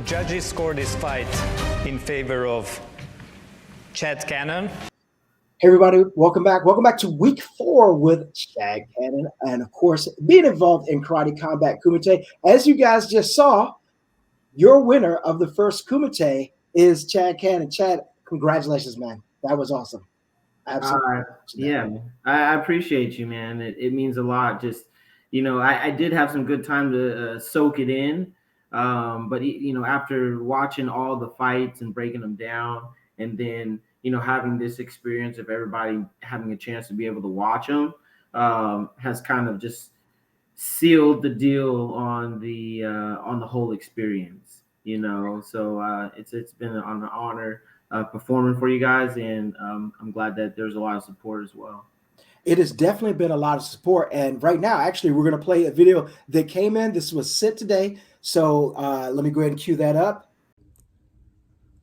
Judges scored this fight in favor of Chad Cannon. Hey everybody, welcome back. Welcome back to week 4 with Chad Cannon, and of course, being involved in Karate Combat Kumite. As you guys just saw, your winner of the first Kumite is Chad Cannon. Chad, congratulations, man. That was awesome. Absolutely. Yeah, I appreciate you, man. It means a lot. Just, I did have some good time to soak it in. But, after watching all the fights and breaking them down, and then, having this experience of everybody having a chance to be able to watch them has kind of just sealed the deal on the whole experience, So it's been an honor performing for you guys, and I'm glad that there's a lot of support as well. It has definitely been a lot of support, and right now, actually, we're going to play a video that came in. This was sent today, so let me go ahead and cue that up.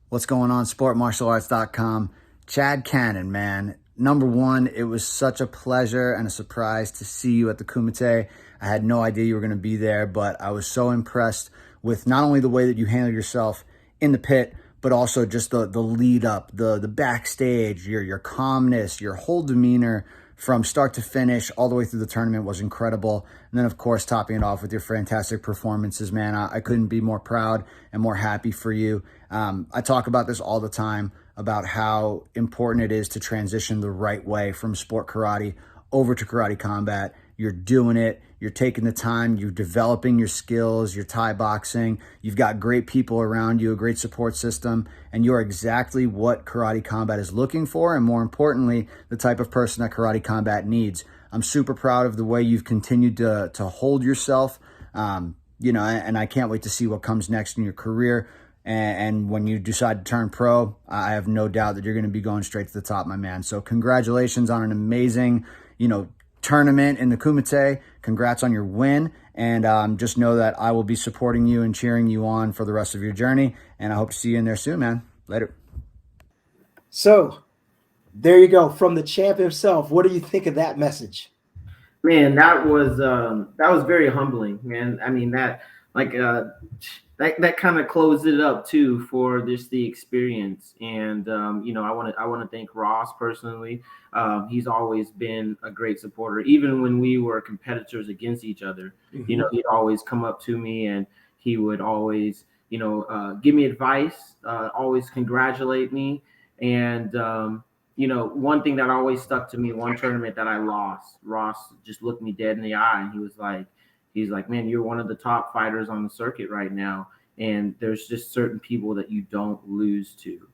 What's going on, SportMartialArts.com? Chad Cannon, man. Number one, it was such a pleasure and a surprise to see you at the Kumite. I had no idea you were going to be there, but I was so impressed with not only the way that you handled yourself in the pit, but also just the lead up, the backstage, your calmness, your whole demeanor from start to finish all the way through the tournament was incredible. And then, of course, topping it off with your fantastic performances, man. I couldn't be more proud and more happy for you. I talk about this all the time, about how important it is to transition the right way from sport karate over to karate combat. You're doing it. You're taking the time. You're developing your skills. You're Thai boxing. You've got great people around you, a great support system, and you're exactly what Karate Combat is looking for, and more importantly, the type of person that Karate Combat needs. I'm super proud of the way you've continued to hold yourself, and I can't wait to see what comes next in your career. And when you decide to turn pro, I have no doubt that you're going to be going straight to the top, my man. So congratulations on an amazing, tournament in the Kumite. Congrats on your win, and just know that I will be supporting you and cheering you on for the rest of your journey, and I hope to see you in there soon, man. Later. So there you go, from the champ himself. What do you think of that message? Man, that was very humbling, man. I mean, that kind of closed it up too for the experience. And I want to thank Ross personally. He's always been a great supporter, even when we were competitors against each other. Mm-hmm. He'd always come up to me and he would always give me advice, always congratulate me. And one thing that always stuck to me, one tournament that I lost, Ross just looked me dead in the eye and he's like, man, you're one of the top fighters on the circuit right now. And there's just certain people that you don't lose to.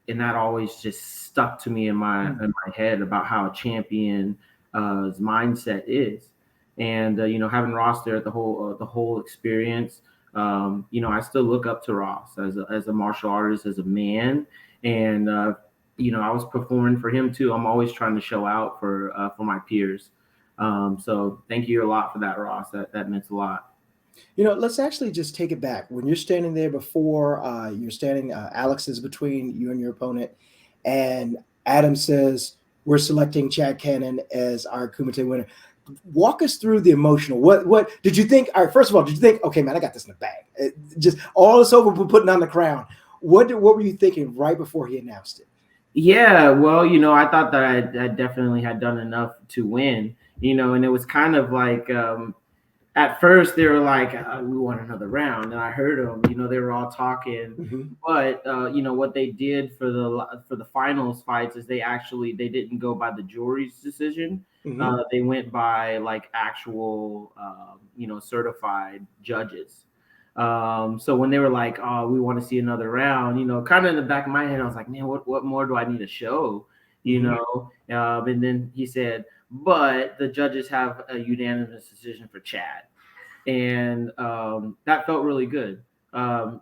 And that always just stuck to me in my head about how a champion's mindset is. And, having Ross there at the whole experience, I still look up to Ross as a martial artist, as a man. And, I was performing for him too. I'm always trying to show out for my peers. So thank you a lot for that, Ross. That meant a lot. Let's actually just take it back. When you're standing there before you're standing, Alex is between you and your opponent, and Adam says, we're selecting Chad Cannon as our Kumite winner. Walk us through the emotional. What did you think? All right, first of all, did you think, okay, man, I got this in the bag? Just all this over, we're putting on the crown. What were you thinking right before he announced it? Yeah, well, I thought that I definitely had done enough to win, and it was kind of like, at first they were like, we want another round. And I heard them, they were all talking, Mm-hmm. but, what they did for the finals fights is they didn't go by the jury's decision. Mm-hmm. They went by like actual, certified judges. So when they were like, oh, we want to see another round, kind of in the back of my head, I was like, man, what more do I need to show? And then he said, but the judges have a unanimous decision for Chad. And that felt really good,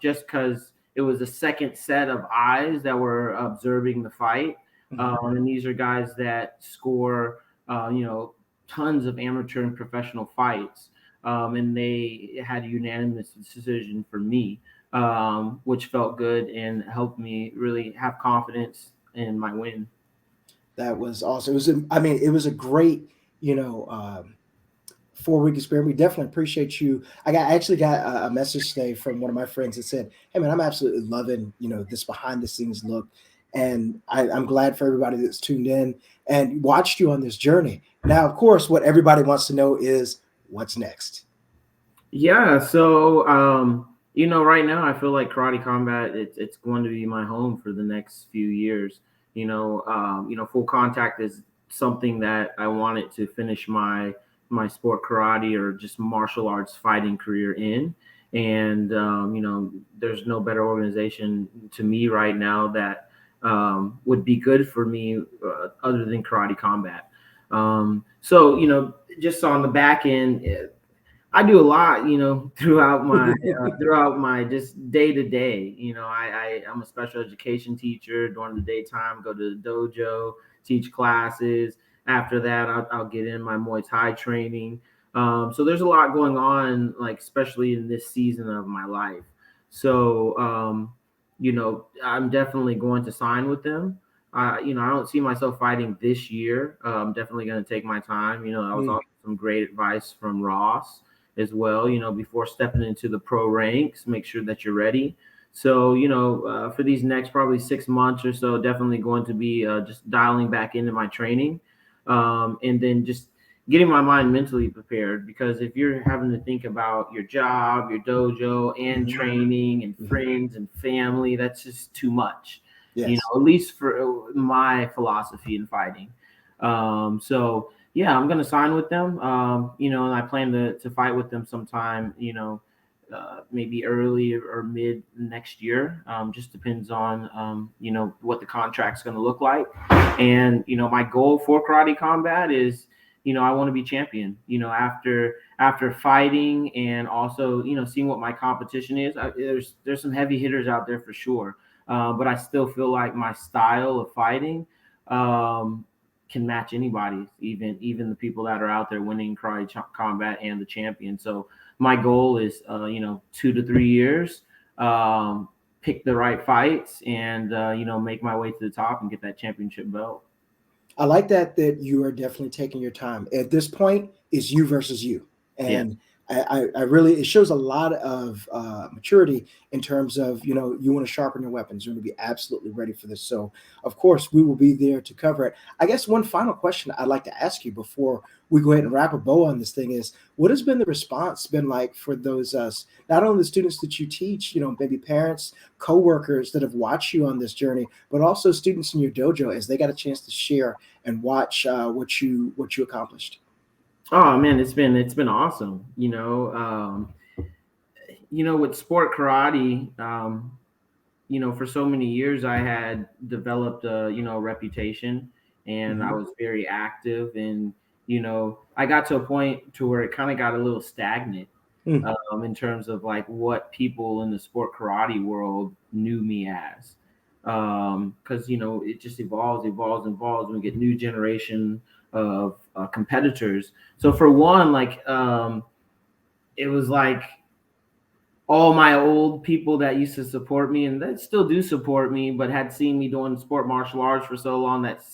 just because it was a second set of eyes that were observing the fight. Mm-hmm. And these are guys that score, tons of amateur and professional fights. And they had a unanimous decision for me, which felt good and helped me really have confidence in my win. That was awesome. It was a great, 4-week experience. We definitely appreciate you. I actually got a message today from one of my friends that said, "Hey man, I'm absolutely loving this behind the scenes look." And I'm glad for everybody that's tuned in and watched you on this journey. Now, of course, what everybody wants to know is what's next. Yeah, so right now I feel like Karate Combat it's going to be my home for the next few years. Full contact is something that I wanted to finish my sport karate or just martial arts fighting career in. And there's no better organization to me right now that would be good for me other than Karate Combat. Just on the back end, I do a lot, throughout my just day to day. I'm a special education teacher during the daytime. Go to the dojo, teach classes. After that, I'll get in my Muay Thai training. So there's a lot going on, like especially in this season of my life. So I'm definitely going to sign with them. I don't see myself fighting this year. I'm definitely going to take my time. That was also some great advice from Ross as well, before stepping into the pro ranks, make sure that you're ready. So, for these next probably 6 months or so, definitely going to be just dialing back into my training, and then just getting my mind mentally prepared. Because if you're having to think about your job, your dojo, and training and friends and family, that's just too much. Yes. At least for my philosophy in fighting. So yeah, I'm gonna sign with them. And I plan to fight with them sometime. Maybe early or mid next year. Just depends on what the contract's gonna look like. And my goal for Karate Combat is I want to be champion. After fighting and also seeing what my competition is. There's some heavy hitters out there for sure. But I still feel like my style of fighting can match anybody, even the people that are out there winning Karate Combat and the champion. So my goal is, 2 to 3 years, pick the right fights, and make my way to the top and get that championship belt. I like that you are definitely taking your time. At this point, it's you versus you, and I really it shows a lot of maturity in terms of you want to sharpen your weapons. You want to be absolutely ready for this. So of course we will be there to cover it. I guess one final question I'd like to ask you before we go ahead and wrap a bow on this thing is, what has been the response been like for those not only the students that you teach, maybe parents, coworkers that have watched you on this journey, but also students in your dojo as they got a chance to share and watch what you accomplished. Oh man, it's been awesome. With sport karate, for so many years I had developed a reputation, and I was very active, and I got to a point to where it kind of got a little stagnant in terms of like what people in the sport karate world knew me as, because it just evolves. We get new generation of competitors. So for one, like it was like all my old people that used to support me and that still do support me, but had seen me doing sport martial arts for so long, that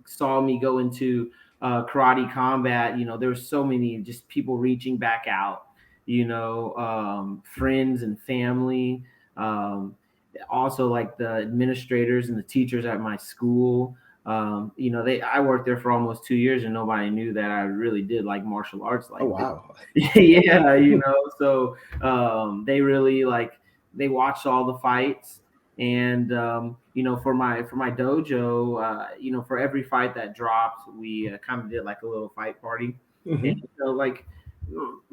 saw me go into Karate Combat. There's so many just people reaching back out, friends and family, also like the administrators and the teachers at my school. I worked there for almost 2 years and nobody knew that I really did like martial arts. Like, oh wow. Yeah, so they really they watched all the fights, and for my dojo, for every fight that dropped, we kind of did like a little fight party. And like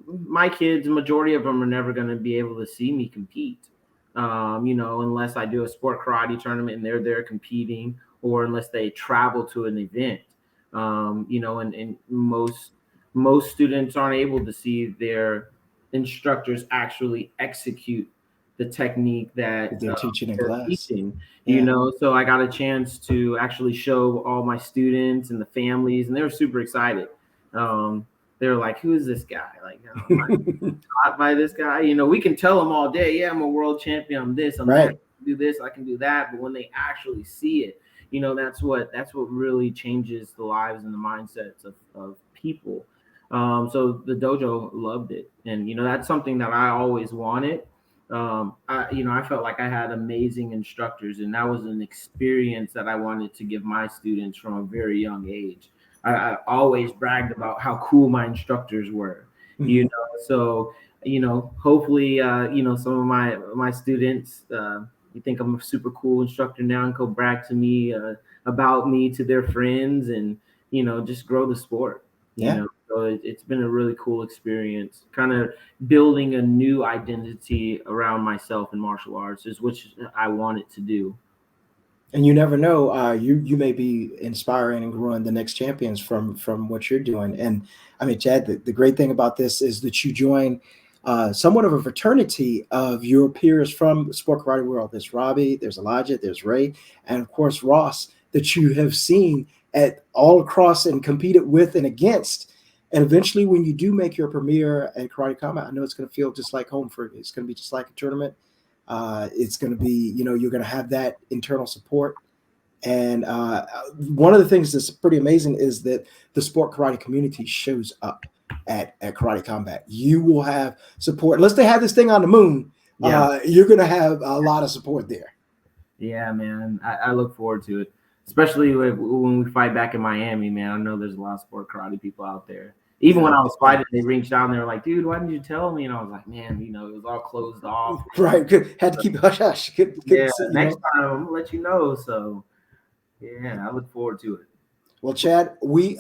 my kids, majority of them are never going to be able to see me compete, unless I do a sport karate tournament and they're there competing, or unless they travel to an event. And most students aren't able to see their instructors actually execute the technique that they're teaching in they're class. teaching. Yeah. So I got a chance to actually show all my students and the families, and they were super excited. They were like, "Who is this guy? Like, am I taught by this guy?" We can tell them all day, "Yeah, I'm a world champion. I'm this. I'm that. I can do this. I can do that." But when they actually see it, that's what really changes the lives and the mindsets of people. So the dojo loved it, and that's something that I always wanted. I felt like I had amazing instructors, and that was an experience that I wanted to give my students from a very young age. I always bragged about how cool my instructors were, Mhm. So hopefully, some of my students, you think I'm a super cool instructor now, and go brag to me about me to their friends, and just grow the sport. Yeah. So it's been a really cool experience, kind of building a new identity around myself in martial arts, is which I wanted to do. And you never know, you may be inspiring and growing the next champions from what you're doing. And I mean, Chad, the great thing about this is that you join somewhat of a fraternity of your peers from the sport karate world. There's Robbie, there's Elijah, there's Ray, and of course Ross, that you have seen at all across and competed with and against. And eventually, when you do make your premiere at Karate Combat, I know it's going to feel just like home for you. It's going to be just like a tournament. It's going to be, you're going to have that internal support. And one of the things that's pretty amazing is that the sport karate community shows up at Karate Combat. You will have support. Unless they have this thing on the moon, Yeah. you're going to have a lot of support there. Yeah, man. I look forward to it, especially when we fight back in Miami, man. I know there's a lot of sport karate people out there. Even when I was fighting, they reached out and they were like, "Dude, why didn't you tell me?" And I was like, "Man, it was all closed off." Right. Had to keep hush hush. Yeah, next time I'm gonna let you know. So yeah, I look forward to it. Well, Chad, we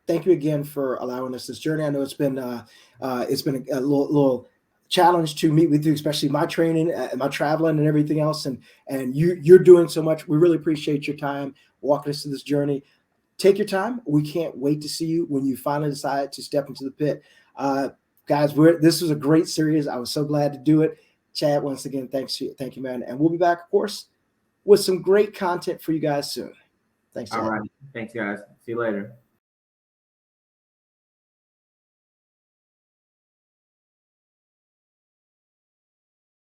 thank you again for allowing us this journey. I know it's been a little challenge to meet with you, especially my training, my traveling, and everything else. And you're doing so much. We really appreciate your time walking us through this journey. Take your time. We can't wait to see you when you finally decide to step into the pit. Guys, this was a great series. I was so glad to do it. Chad, once again, thank you, man. And we'll be back, of course, with some great content for you guys soon. Thanks, Chad. All right. Thanks, guys. See you later.